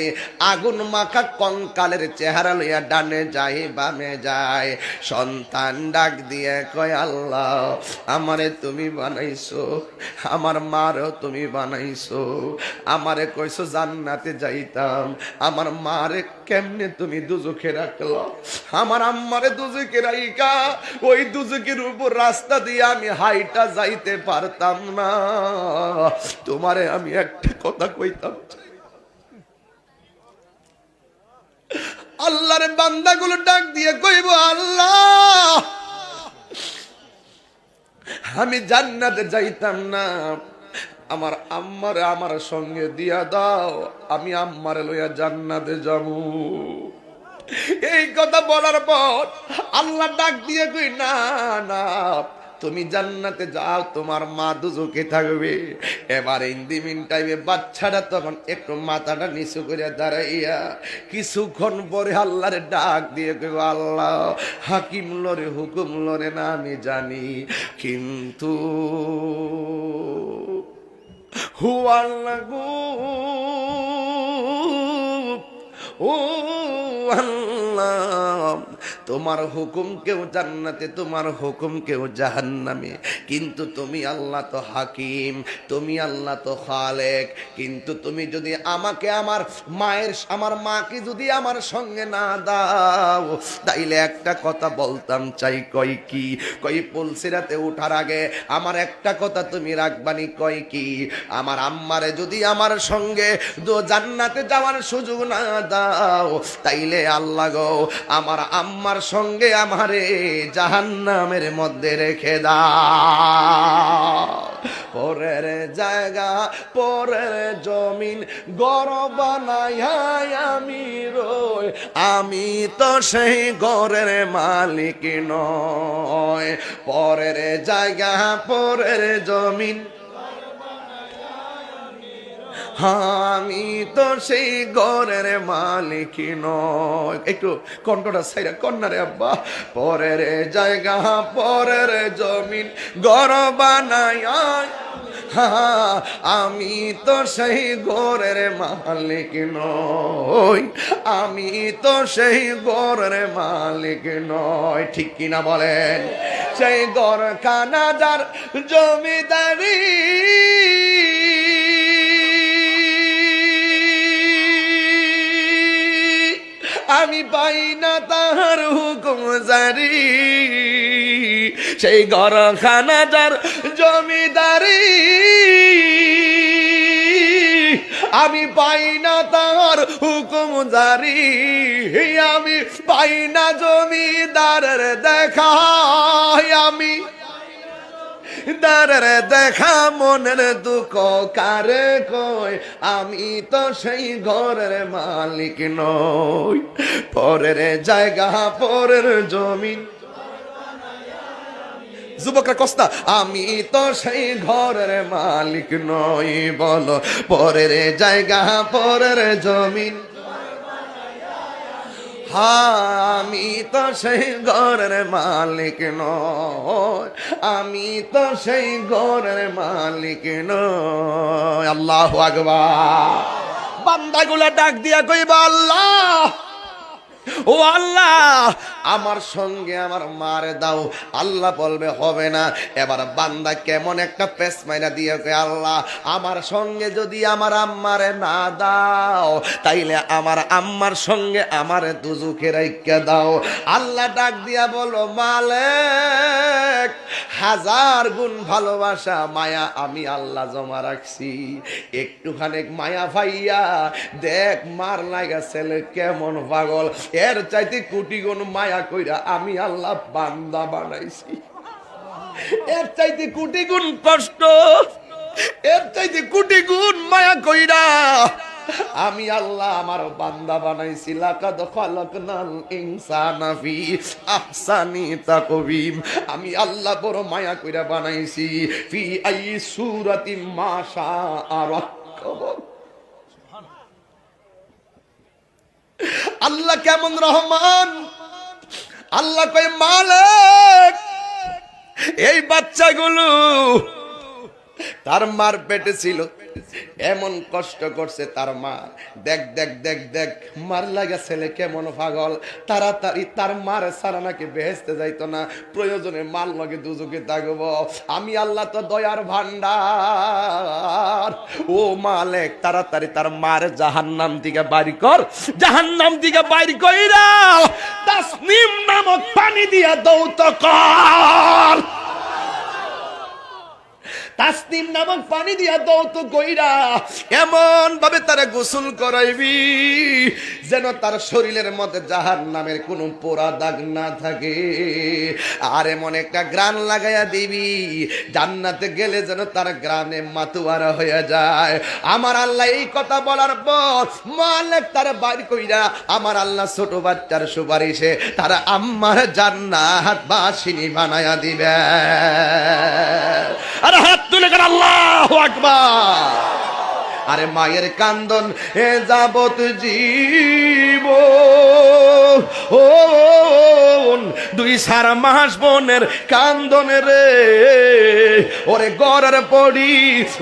আগুন মাখা কঙ্কালের চেহারা লইয়া ডানে যায় বামে যায়। সন্তান ডাক দিয়ে কয় আল্লাহ আমারে তুমি বানাইছো, আমার মারও তুমি বানাইছো, আমারে কইছো জান্নাতে যাইতাম, আমার মারে কেমনে তুমি দুজখে রাখলো, আমার আম্মারে দুজখে রাইকা ওই দুজখের উপর রাস্তা দিয়ে আমি হাইটা যাইতে পারতাম না। তোমারে আমি একটা কথা কইতাম, আল্লাহর বান্দাগুলো ডাক দিয়ে কইব আল্লাহ আমি জান্নাতে যাইতাম না, আমার আম্মারে আমার সঙ্গে দিয়া দাও, আমি আম্মারে লইয়া জান্নাতে যাবো। এই কথা বলার পর আল্লাহ ডাক দিয়ে কই না না, তুমি জান্নাতে যাও, তোমার মা দুজকে থাকবে। এবার ইন্দিমিন টাইমে বাচ্চাটা তখন একটু মাথাটা নিচু করে দাঁড়াইয়া কিছুক্ষণ পরে আল্লাহর ডাক দিয়ে কইব আল্লাহ হাকিম লরে হুকুম লরে না আমি জানি, কিন্তু হু আল্লাহ গো, ও আল্লাহ তোমার হুকুম কেউ জান্নাতে, তোমার হুকুম কেউ জাহান্নামে, কিন্তু তুমি আল্লাহ তো হাকিম, তুমি আল্লাহ তো খালেক, কিন্তু তুমি যদি আমাকে আমার মাকে যদি আমার সঙ্গে না দাও তাইলে একটা কথা বলতাম চাই। কই কি? কই পুলসিরাতে উঠার আগে আমার একটা কথা তুমি রাখবানি। কই কি? আমার আম্মারে যদি আমার সঙ্গে জান্নাতে যাওয়ার সুযোগ না দাও তাইলে আল্লাহ গো আমার আম্মার সঙ্গে আমারে জাহান্নামের মধ্যে রেখে দাও। পরের জায়গা পরের জমিন ঘর বানাইয়া আমি রই, আমি তো সেই ঘরের মালিক নয়। পরের জায়গা পরের জমিন আমি তো সেই ঘরের মালিক নয়। একটু কণ্ঠটা সাইরা কন্যারে আব্বা। পরের জায়গা পরের জমিন ঘর বানায় আমি তো সেই ঘরের মালিক নই, আমি তো সেই ঘরের মালিক নয়। ঠিক কিনা বলেন? সেই ঘর কানাদার জমিদারি আমি পাই না তাহার হুকুম জারি, সেই ঘরখানা যার জমিদারি আমি পাই না তাহার হুকুম জারি, আমি পাই না জমিদারের দেখা, আমি দারের দেখা মনের দুঃখ কারে কই, আমি তো সেই ঘরের মালিক নই। পরের জায়গা পরের জমিন যুবকরা কস্তা, আমি তো সেই ঘরের মালিক নই। বলো পরের জায়গা পরের জমিন, আমি তো সেই ঘরের মালিক নই, আমি তো সেই ঘরের মালিক নই। আল্লাহু আকবার। বান্দাগুলা ডাক দিয়া কইবা আল্লাহ ও আল্লাহ আমার সঙ্গে আমার মারে দাও। আল্লাহ বলবে হবে না। এবার বান্দা কেমন একটা পেস মাইনা দিয়ে আল্লাহ আমার সঙ্গে যদি আমার আম্মারে না দাও তাইলে আমার আম্মার সঙ্গে আমারে দুজুকে রাইখা দাও। আল্লাহ ডাক দিয়া বলো মালিক হাজার গুণ ভালোবাসা মায়া আমি আল্লাহ জমা রাখছি, একটুখানি মায়া ভাইয়া দেখ মার লাগা ছেলে কেমন পাগল, এর চাইতে কোটি গুণ মায়া কইরা আমি আল্লাহ বান্দা বানাইছি, এর চাইতে কোটি গুণ কষ্ট, এর চাইতে কোটি গুণ মায়া কইরা আমি আল্লাহ আমার বান্দা বানাইছি। লাকাদ খালাকনাল ইনসানা ফি আহসানি তাকওয়িম, আমি আল্লাহ বড় মায়া কইরা বানাইছি। ফি আই সূরাতিম মা শাআ রাক্কাব। আল্লাহ কেমন রহমান। আল্লাহ কয় মালিক এই বাচ্চাগুলো তার মার পেটে ছিল, এমন কষ্ট করছে তার মা, দেখ দেখ দেখ দেখ মার লাগা ছেলে কেমন পাগল, তাড়াতাড়ি তার মার সারা নাকি বেহেশতে যাইতো না, প্রয়োজনে মার লগে দুজকে থাকব। আমি আল্লাহ তো দয়ার ভান্ডার। ও মালিক তাড়াতাড়ি তার মার জাহান্নাম থেকে বাইর কর, জাহান্নাম থেকে বাইর কইরা তাসনিম নামক পানি দিয়া দৌত কর, তাসনিম নামক পানি দিয়া দৌত কইরা এমন ভাবে তারা গোসল করাইবি যেন তার শরীরের মধ্যে জাহান্নামের কোনো পোড়া দাগ না থাকে, আর এমন একটা গ্রান লাগাইয়া দিবি জান্নাতে গেলে যেন তার গ্রানে মাতুয়ারা হয়ে যায়। আমার আল্লাহ এই কথা বলার পর মালিক তার বাইর কইরা আমার আল্লাহ ছোট বাচ্চার সুপারিশে তারা আম্মার জান্নাত বাসিনী বানায়া দিবে। আর হাত তুলে গেল আল্লাহু আকবার। আরে মায়ের কান্দন এ যাবত জীব ও দুই সারা মাস বোনের কান্দন রে, ওরে গড়ের পড়ি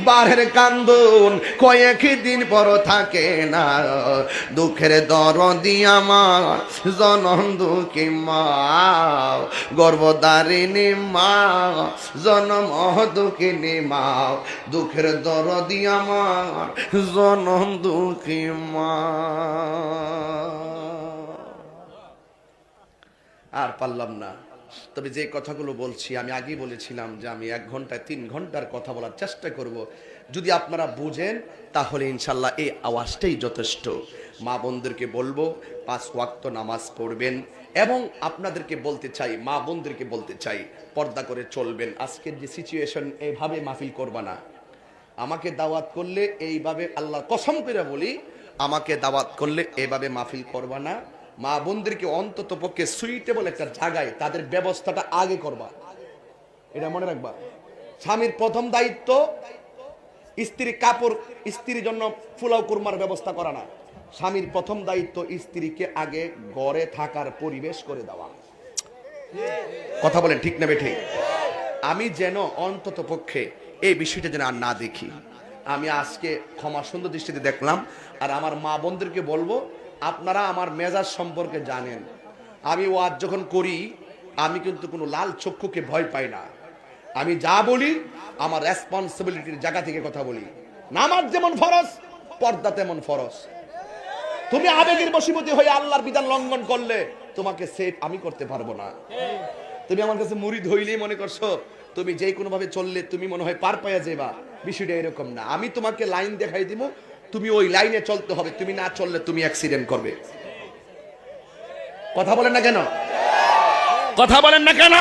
বারের কান্দন কয়েক দিন পর থাকে না, দুঃখের দরদি আমার জনম দুঃখী মা, গর্ভধারিণী মা জনম দুঃখিনী মা, দুঃখের দরদি আমার জনম দুঃখী মা। আর পারলাম না, তবে যে কথাগুলো বলছি আমি আগেই বলেছিলাম যে আমি 1 ঘন্টায় 3 ঘন্টার কথা বলার চেষ্টা করব। যদি আপনারা বুঝেন তাহলে ইনশাল্লাহ এই আওয়াজটাই যথেষ্ট। মা বোনদেরকে বলবো 5 ওয়াক্ত নামাজ পড়বেন, এবং আপনাদেরকে বলতে চাই, মা বোনদেরকে বলতে চাই পর্দা করে চলবেন। আজকের যে সিচুয়েশন এভাবে মাহফিল করবা না, আমাকে দাওয়াত করলে এইভাবে আল্লাহ কসম করে বলি, আমাকে দাওয়াত করলে এইভাবে মাহফিল করবা না। মা বোনদেরকে অন্তত পক্ষে সুইটেবল একটা জায়গায় তাদের ব্যবস্থাটা আগে করবা, এটা মনে রাখবা। স্বামীর প্রথম দায়িত্ব স্ত্রী কাপড়, স্ত্রীর জন্য ফুলাও কুরমার ব্যবস্থা করা না। স্বামীর প্রথম দায়িত্ব স্ত্রীকে আগে ঘরে থাকার পরিবেশ করে দেওয়া। কথা বলেন ঠিক না বেঠিক? আমি যেন অন্তত পক্ষে এই বিষয়টা যেন আর না দেখি। আমি আজকে ক্ষমা সুন্দর দৃষ্টিতে দেখলাম। আর আমার মা বোনদেরকে বলবো, আপনারা আমার মেজাজ সম্পর্কে জানেন, আমি ওয়াজ যখন করি আমি কিন্তু কোনো লাল চক্ষুকে ভয় পাই না। আমি যা বলি আমার রেসপন্সিবিলিটির জায়গা থেকে কথা বলি। নামাজ যেমন ফরজ, পর্দা তেমন ফরজ। তুমি আবেগের বশীভূত হয়ে আল্লাহর বিধান লঙ্ঘন করলে তোমাকে সেভ আমি করতে পারবো না। তুমি আমার কাছে মুরিদ হইলেই মনে করছো তুমি যে কোনো ভাবে চললে তুমি মনে হয় পার পাইয়া যাবা, বিষয়টা এরকম না। আমি তোমাকে লাইন দেখাই দিব, তুমি ওই লাইনে চলতে হবে, তুমি না চললে তুমি অ্যাক্সিডেন্ট করবে। কথা বলেন না কেন? কথা বলেন না কেন?